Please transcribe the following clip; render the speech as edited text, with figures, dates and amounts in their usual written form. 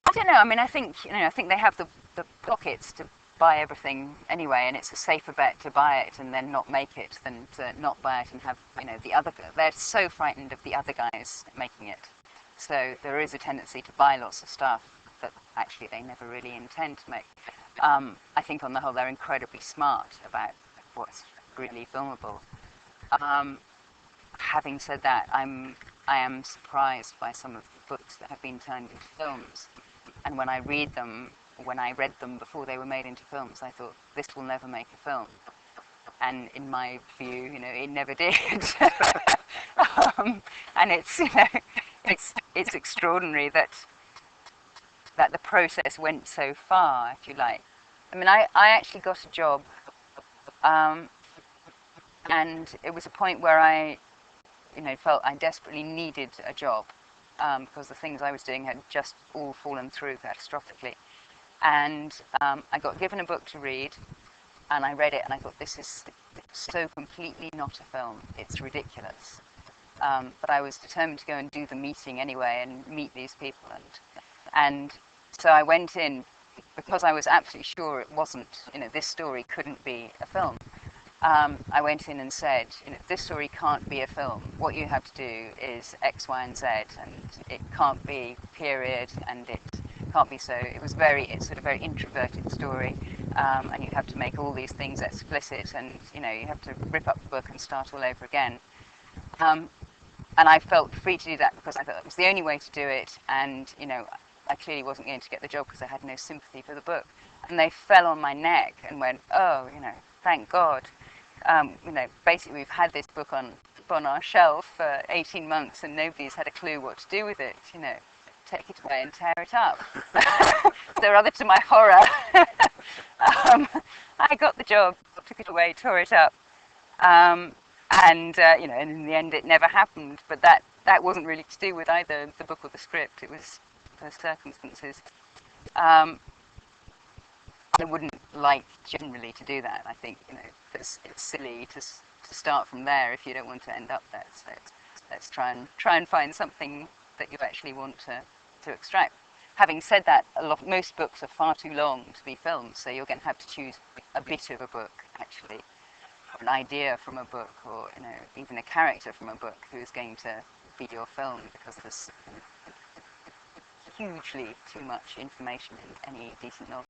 I don't know. I mean, I think I think they have the pockets to buy everything anyway, and it's a safer bet to buy it and then not make it than to not buy it and have the other. They're so frightened of the other guys making it, so there is a tendency to buy lots of stuff that actually they never really intend to make. I think on the whole they're incredibly smart about what's really filmable. Um, Having said that, I am surprised by some of the books that have been turned into films, and when I read them, when I read them before they were made into films, I thought this will never make a film, and in my view, it never did. And it's extraordinary that the process went so far, if you like. I mean, I actually got a job, um, and it was a point where I felt I desperately needed a job, because the things I was doing had just all fallen through catastrophically. And I got given a book to read, and I read it, and I thought, this is so completely not a film. It's ridiculous. But I was determined to go and do the meeting anyway and meet these people. And so I went in because I was absolutely sure it wasn't, this story couldn't be a film. I went in and said, this story can't be a film. What you have to do is X, Y, and Z, and it can't be period, and it can't be so. It's sort of very introverted story, and you have to make all these things explicit, and you have to rip up the book and start all over again. And I felt free to do that because I thought it was the only way to do it, and I clearly wasn't going to get the job because I had no sympathy for the book. And they fell on my neck and went, oh, thank God. Basically we've had this book on our shelf for 18 months and nobody's had a clue what to do with it. Take it away and tear it up. So rather to my horror, I got the job, took it away, tore it up. And in the end it never happened, but that wasn't really to do with either the book or the script. It was the circumstances. I wouldn't like generally to do that. I think it's silly to start from there if you don't want to end up there. So let's try and find something that you actually want to extract. Having said that, most books are far too long to be filmed, so you're going to have to choose a bit of a book actually, an idea from a book, or even a character from a book who is going to be your film, because there's hugely too much information in any decent novel.